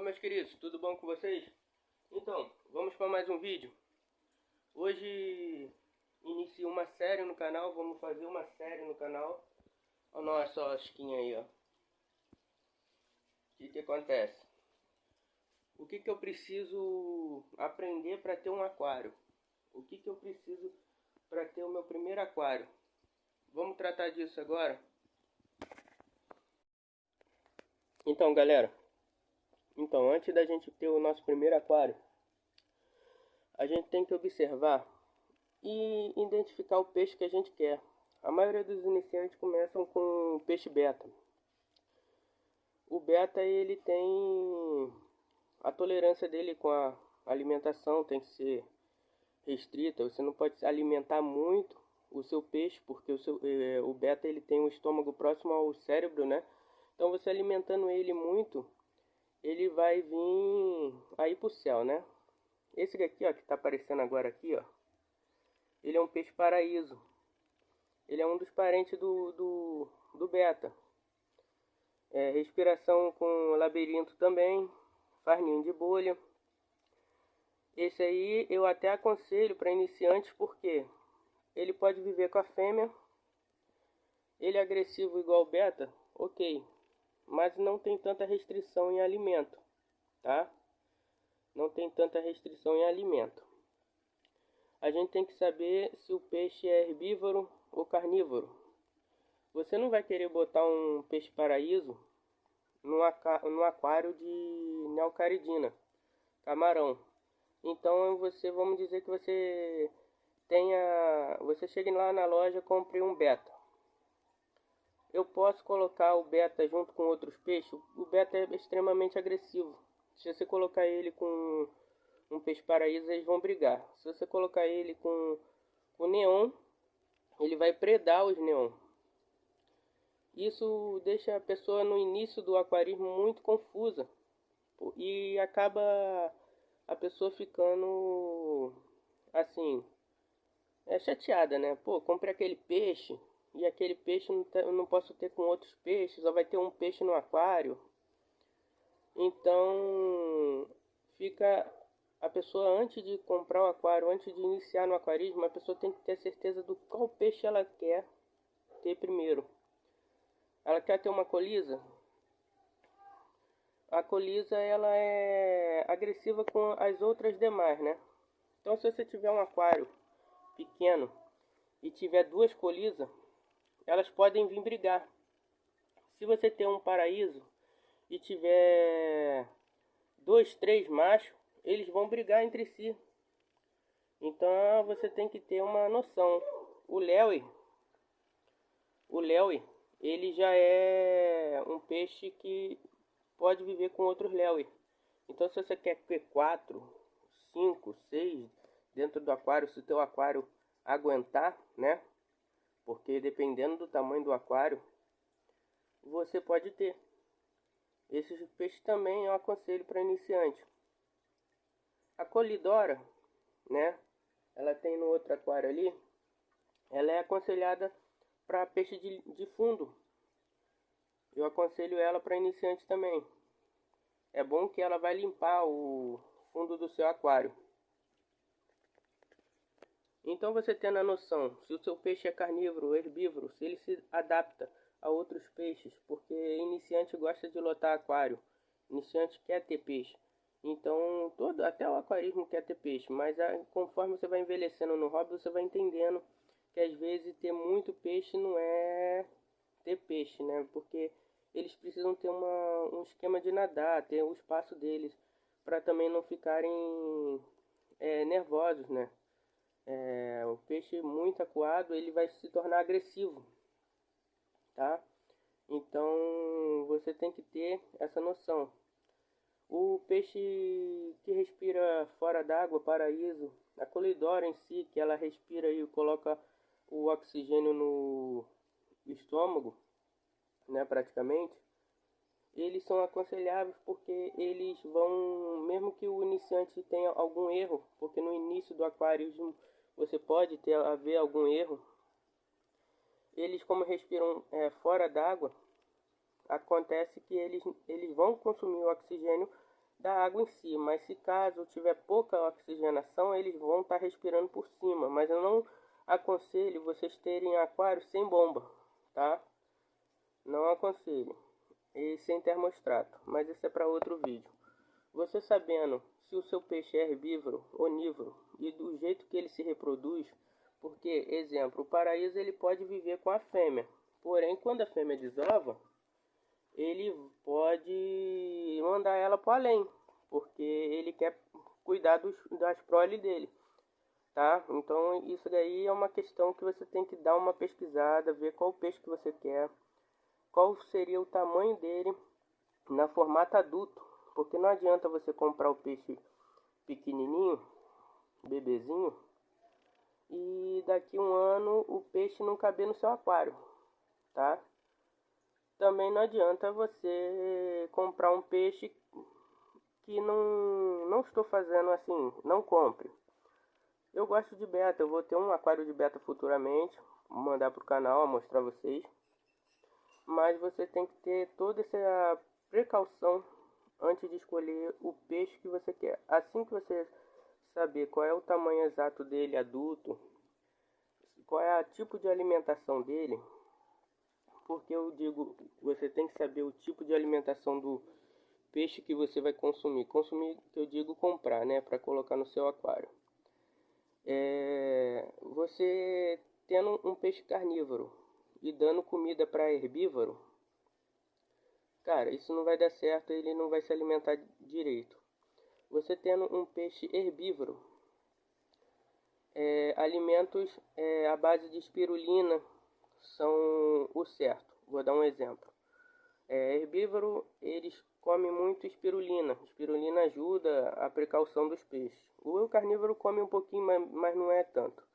Meus queridos, tudo bom com vocês? Então, vamos para mais um vídeo. Hoje inicio uma série no canal, vamos fazer uma série no canal. Olha a nossa osquinha aí, ó. O que acontece? O que eu preciso aprender para ter um aquário? O que eu preciso para ter o meu primeiro aquário? Vamos tratar disso agora? Então, galera. Antes da gente ter o nosso primeiro aquário, a gente tem que observar e identificar o peixe que a gente quer. A maioria dos iniciantes começam com o peixe beta. O beta, ele tem a tolerância dele com a alimentação, tem que ser restrita. Você não pode alimentar muito o seu peixe, porque o beta, ele tem um estômago próximo ao cérebro, né? Então você alimentando ele muito, ele vai vir aí pro céu, né? Esse daqui, ó, que tá aparecendo agora aqui, ó, ele é um peixe paraíso. Ele é um dos parentes do beta. Respiração com labirinto também, faz ninho de bolha. Esse aí eu até aconselho para iniciantes, porque ele pode viver com a fêmea. Ele é agressivo igual o beta, ok, mas não tem tanta restrição em alimento, tá? Não tem tanta restrição em alimento. A gente tem que saber se o peixe é herbívoro ou carnívoro. Você não vai querer botar um peixe paraíso no aquário de neocaridina, camarão. Então vamos dizer que você chegue lá na loja e compre um beta. Eu posso colocar o beta junto com outros peixes. O beta é extremamente agressivo. Se você colocar ele com um peixe paraíso, eles vão brigar. Se você colocar ele com o neon, ele vai predar os neon. Isso deixa a pessoa no início do aquarismo muito confusa e acaba a pessoa ficando assim, chateada, né? Pô, comprei aquele peixe e aquele peixe eu não posso ter com outros peixes, só vai ter um peixe no aquário. Então fica a pessoa, antes de comprar o aquário, antes de iniciar no aquarismo, a pessoa tem que ter certeza do qual peixe ela quer ter primeiro. Ela quer ter uma colisa? A colisa, ela é agressiva com as outras demais, né? Então se você tiver um aquário pequeno e tiver duas colisas, elas podem vir brigar. Se você tem um paraíso e tiver 2, 3 machos, eles vão brigar entre si. Então você tem que ter uma noção. O Lewy, ele já é um peixe que pode viver com outros Lewy. Então se você quer ter 4, 5, 6 dentro do aquário, se o teu aquário aguentar, né? Porque dependendo do tamanho do aquário, você pode ter. Esses peixes também eu aconselho para iniciante. A colidora, né? Ela tem no outro aquário ali. Ela é aconselhada para peixe de fundo. Eu aconselho ela para iniciante também. É bom que ela vai limpar o fundo do seu aquário. Então você tendo a noção se o seu peixe é carnívoro ou herbívoro, se ele se adapta a outros peixes, porque iniciante gosta de lotar aquário, iniciante quer ter peixe. Então até o aquarismo quer ter peixe, mas conforme você vai envelhecendo no hobby, você vai entendendo que às vezes ter muito peixe não é ter peixe, né? Porque eles precisam ter um esquema de nadar, ter o espaço deles, para também não ficarem nervosos, né? O peixe muito acuado, ele vai se tornar agressivo, tá? Então você tem que ter essa noção. O peixe que respira fora d'água, paraíso, a colidora em si, que ela respira e coloca o oxigênio no estômago, né, praticamente, eles são aconselháveis porque eles vão, mesmo que o iniciante tenha algum erro, porque no início do aquarismo você pode haver algum erro, eles, como respiram fora d'água, acontece que eles vão consumir o oxigênio da água em si, mas se caso tiver pouca oxigenação, eles vão estar respirando por cima, mas eu não aconselho vocês terem aquário sem bomba, tá? Não aconselho, e sem termostrato, mas isso é para outro vídeo. Você sabendo se o seu peixe é herbívoro, onívoro e do jeito que ele se reproduz, porque, exemplo, o paraíso ele pode viver com a fêmea, porém quando a fêmea desova, ele pode mandar ela para além, porque ele quer cuidar das prole dele, tá? Então isso daí é uma questão que você tem que dar uma pesquisada, ver qual peixe que você quer, qual seria o tamanho dele na formato adulto, porque não adianta você comprar o peixe pequenininho, bebezinho, e daqui um ano o peixe não caber no seu aquário, tá? Também não adianta você comprar um peixe que não estou fazendo assim, não compre. Eu gosto de beta, eu vou ter um aquário de beta futuramente, vou mandar para o canal, mostrar vocês. Mas você tem que ter toda essa precaução antes de escolher o peixe que você quer. Assim que você saber qual é o tamanho exato dele, adulto, qual é o tipo de alimentação dele, porque eu digo, você tem que saber o tipo de alimentação do peixe que você vai consumir. Consumir, que eu digo comprar, né, para colocar no seu aquário. Você tendo um peixe carnívoro e dando comida para herbívoro, cara, isso não vai dar certo, ele não vai se alimentar direito. Você tendo um peixe herbívoro, alimentos à base de espirulina são o certo. Vou dar um exemplo. Herbívoro, eles comem muito espirulina. Espirulina ajuda a precaução dos peixes. O carnívoro come um pouquinho, mas não é tanto.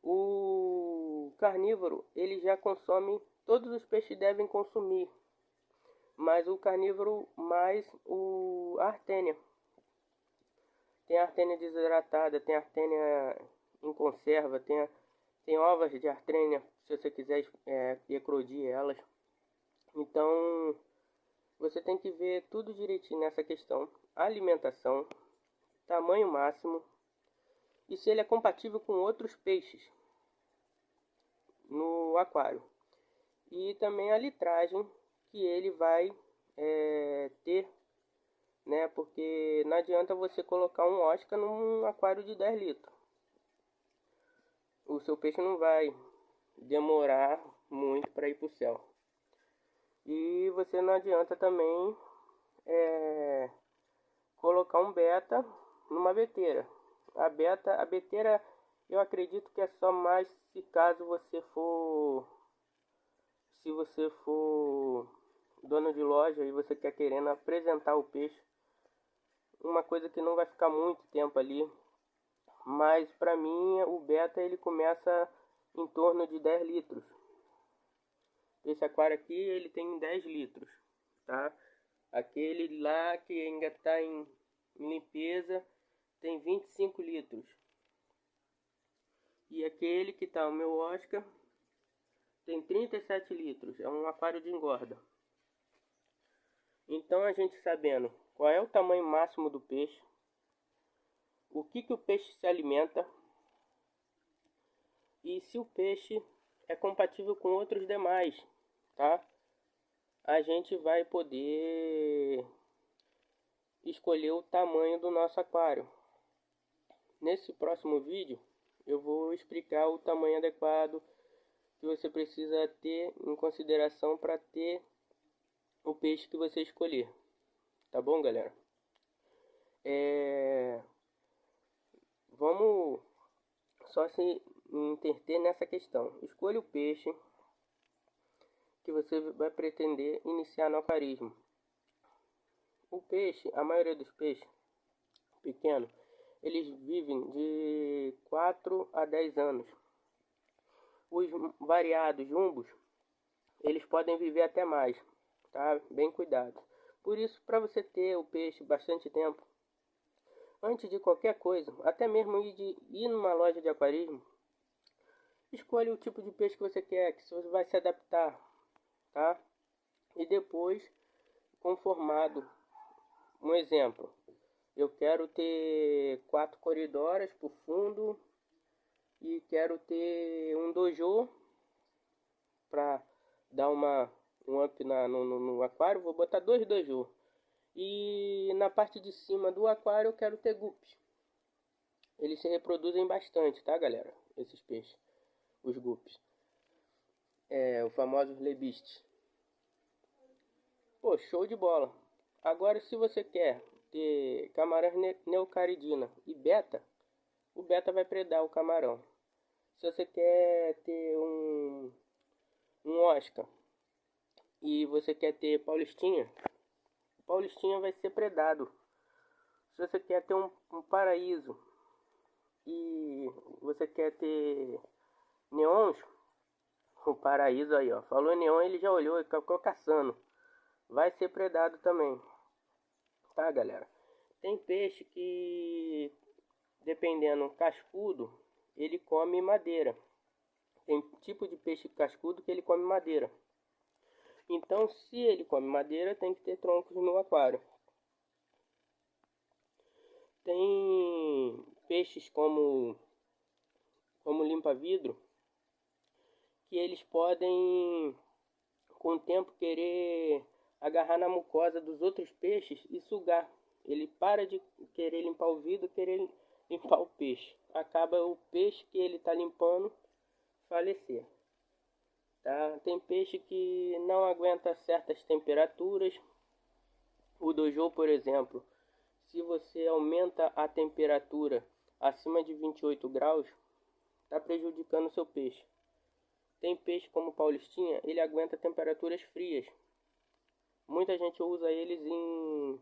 O carnívoro, ele já consome, todos os peixes devem consumir, mas o carnívoro mais a artênia. Tem artênia desidratada, tem artênia em conserva, tem ovas de artênia, se você quiser eclodir elas. Então, você tem que ver tudo direitinho nessa questão. Alimentação, tamanho máximo e se ele é compatível com outros peixes no aquário. E também a litragem que ele vai ter, né? Porque não adianta você colocar um Oscar num aquário de 10 litros. O seu peixe não vai demorar muito para ir para o céu. E você não adianta também colocar um beta numa beteira. A beteira eu acredito que é só mais se caso se você for dono de loja e você quer querendo apresentar o peixe, uma coisa que não vai ficar muito tempo ali, mas para mim o beta ele começa em torno de 10 litros. Esse aquário aqui ele tem 10 litros, tá? Aquele lá que ainda está em limpeza tem 25 litros. E aquele que está o meu Oscar tem 37 litros. É um aquário de engorda. Então a gente sabendo qual é o tamanho máximo do peixe, o que o peixe se alimenta e se o peixe é compatível com outros demais, tá? A gente vai poder escolher o tamanho do nosso aquário. Nesse próximo vídeo eu vou explicar o tamanho adequado que você precisa ter em consideração para ter o peixe que você escolher. Tá bom, galera? Vamos só se interter nessa questão. Escolha o peixe que você vai pretender iniciar no aquarismo. O peixe, a maioria dos peixes pequenos, eles vivem de 4 a 10 anos. Os variados jumbos, eles podem viver até mais, tá? Bem cuidado. Por isso, para você ter o peixe bastante tempo, antes de qualquer coisa, até mesmo ir numa loja de aquarismo, escolha o tipo de peixe que você quer, que você vai se adaptar, tá? E depois, conformado Um exemplo, eu quero ter 4 coridoras por fundo e quero ter um dojo para dar um up no aquário. Vou botar 2 dojo. E na parte de cima do aquário eu quero ter guppies. Eles se reproduzem bastante, tá, galera? Esses peixes, os guppies. O famoso lebiste. Pô, show de bola. Agora, se você quer ter camarão neocaridina e beta, o beta vai predar o camarão. Se você quer ter um Oscar e você quer ter paulistinha, o paulistinha vai ser predado. Se você quer ter um paraíso e você quer ter neons, o paraíso aí, ó, falou neon, ele já olhou e ficou caçando. Vai ser predado também, tá, galera? Tem peixe que, dependendo cascudo, ele come madeira. Tem tipo de peixe cascudo que ele come madeira. Então, se ele come madeira, tem que ter troncos no aquário. Tem peixes como limpa-vidro, que eles podem, com o tempo, querer agarrar na mucosa dos outros peixes e sugar. Ele para de querer limpar o vidro, querer limpar o peixe. Acaba o peixe que ele está limpando falecer. Tá? Tem peixe que não aguenta certas temperaturas. O dojo, por exemplo, se você aumenta a temperatura acima de 28 graus, está prejudicando o seu peixe. Tem peixe como paulistinha, ele aguenta temperaturas frias. Muita gente usa eles em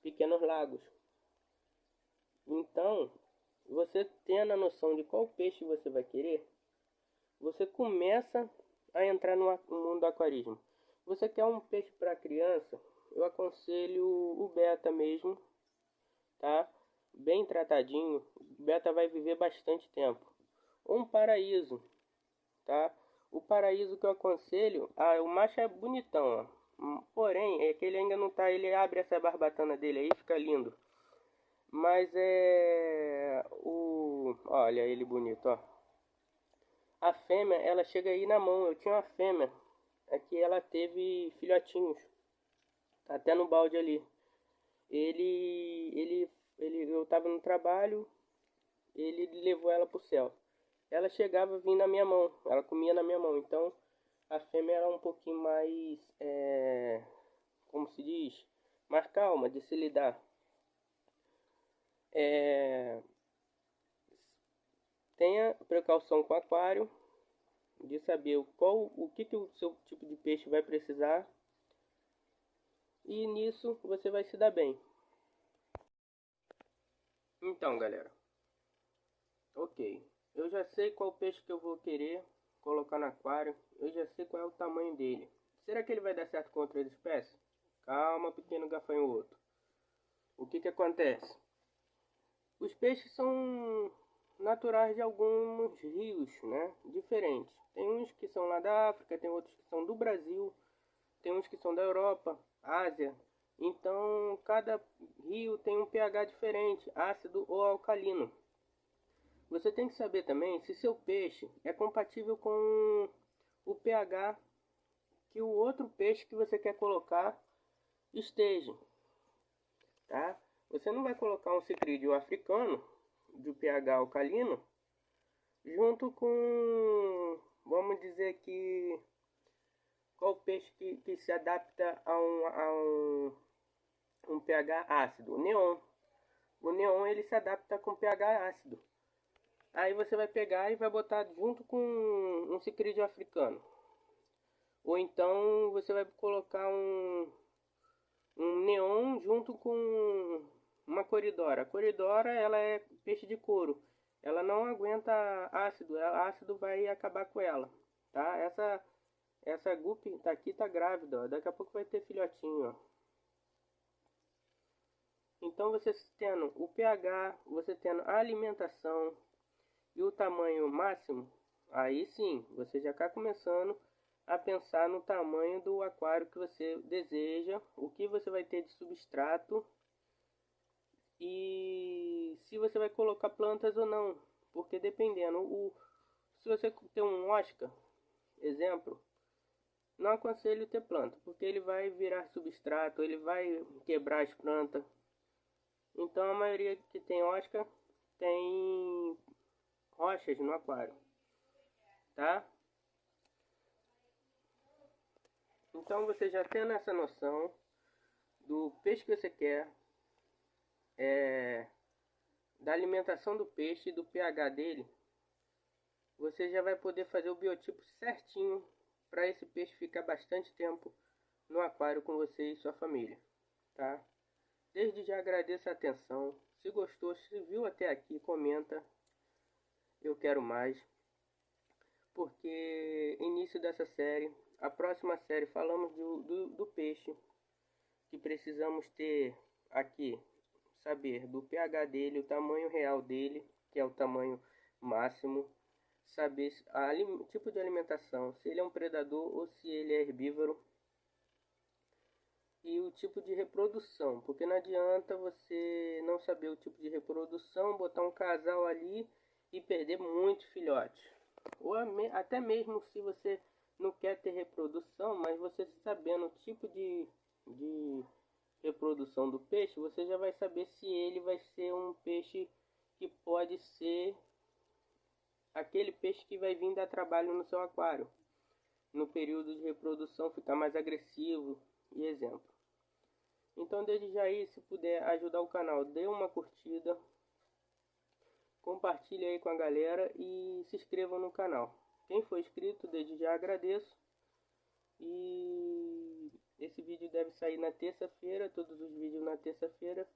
pequenos lagos. Então, você tendo a noção de qual peixe você vai querer, você começa a entrar no mundo do aquarismo. Você quer um peixe para criança? Eu aconselho o beta mesmo, tá? Bem tratadinho, o beta vai viver bastante tempo. Ou um paraíso, tá? O paraíso que eu aconselho, o macho é bonitão, ó. Porém, é que ele ainda não tá, ele abre essa barbatana dele aí, fica lindo. Mas olha ele bonito, ó. A fêmea, ela chega aí na mão. Eu tinha uma fêmea, aqui ela teve filhotinhos, tá até no balde ali. Eu tava no trabalho, ele levou ela pro céu. Ela chegava a vir na minha mão, ela comia na minha mão. Então, a fêmea era um pouquinho mais, como se diz, mais calma de se lidar. Tenha precaução com o aquário, de saber o que o seu tipo de peixe vai precisar. E nisso você vai se dar bem. Então, galera, ok. Eu já sei qual peixe que eu vou querer colocar no aquário. Eu já sei qual é o tamanho dele. Será que ele vai dar certo com outras espécies? Calma, pequeno gafanhoto. O que acontece? Os peixes são naturais de alguns rios, né? Diferentes. Tem uns que são lá da África, tem outros que são do Brasil, tem uns que são da Europa, Ásia. Então, cada rio tem um pH diferente, ácido ou alcalino. Você tem que saber também se seu peixe é compatível com o pH que o outro peixe que você quer colocar esteja, tá? Você não vai colocar um cicrídeo africano de pH alcalino junto com, vamos dizer que, qual peixe que se adapta a um pH ácido? O neon. O neon ele se adapta com pH ácido. Aí você vai pegar e vai botar junto com um cicrídeo africano. Ou então você vai colocar um neon junto com uma coridora. A coridora ela é peixe de couro. Ela não aguenta ácido. O ácido vai acabar com ela. Tá? Essa guppy tá aqui, tá grávida. Ó. Daqui a pouco vai ter filhotinho. Ó. Então você tendo o pH, você tendo a alimentação e o tamanho máximo, aí sim, você já está começando a pensar no tamanho do aquário que você deseja, o que você vai ter de substrato e se você vai colocar plantas ou não, porque dependendo, se você tem um Oscar, exemplo, não aconselho ter planta, porque ele vai virar substrato, ele vai quebrar as plantas. Então a maioria que tem Oscar tem rochas no aquário, tá? Então você já tendo essa noção do peixe que você quer, da alimentação do peixe e do pH dele, você já vai poder fazer o biotipo certinho para esse peixe ficar bastante tempo no aquário com você e sua família, tá? Desde já agradeço a atenção. Se gostou, se viu até aqui, comenta. Eu quero mais. Porque início dessa série, a próxima série falamos do peixe, que precisamos ter aqui, saber do pH dele, o tamanho real dele, que é o tamanho máximo, saber o tipo de alimentação, se ele é um predador ou se ele é herbívoro, e o tipo de reprodução, porque não adianta você não saber o tipo de reprodução, botar um casal ali e perder muito filhote. Ou até mesmo se você não quer ter reprodução, mas você sabendo o tipo de reprodução do peixe, você já vai saber se ele vai ser um peixe que pode ser aquele peixe que vai vir dar trabalho no seu aquário. No período de reprodução ficar mais agressivo e exemplo. Então desde já aí, se puder ajudar o canal, dê uma curtida, compartilhe aí com a galera e se inscreva no canal. Quem for inscrito, desde já agradeço. E esse vídeo deve sair na terça-feira, todos os vídeos na terça-feira.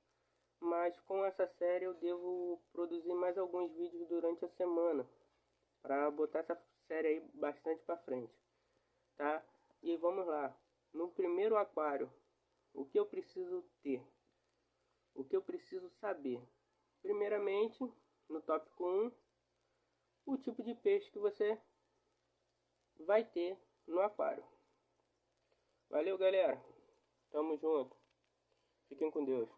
Mas com essa série eu devo produzir mais alguns vídeos durante a semana, para botar essa série aí bastante para frente, tá? E vamos lá. No primeiro aquário, o que eu preciso ter? O que eu preciso saber? Primeiramente, no tópico 1, o tipo de peixe que você vai ter no aquário. Valeu, galera. Tamo junto. Fiquem com Deus.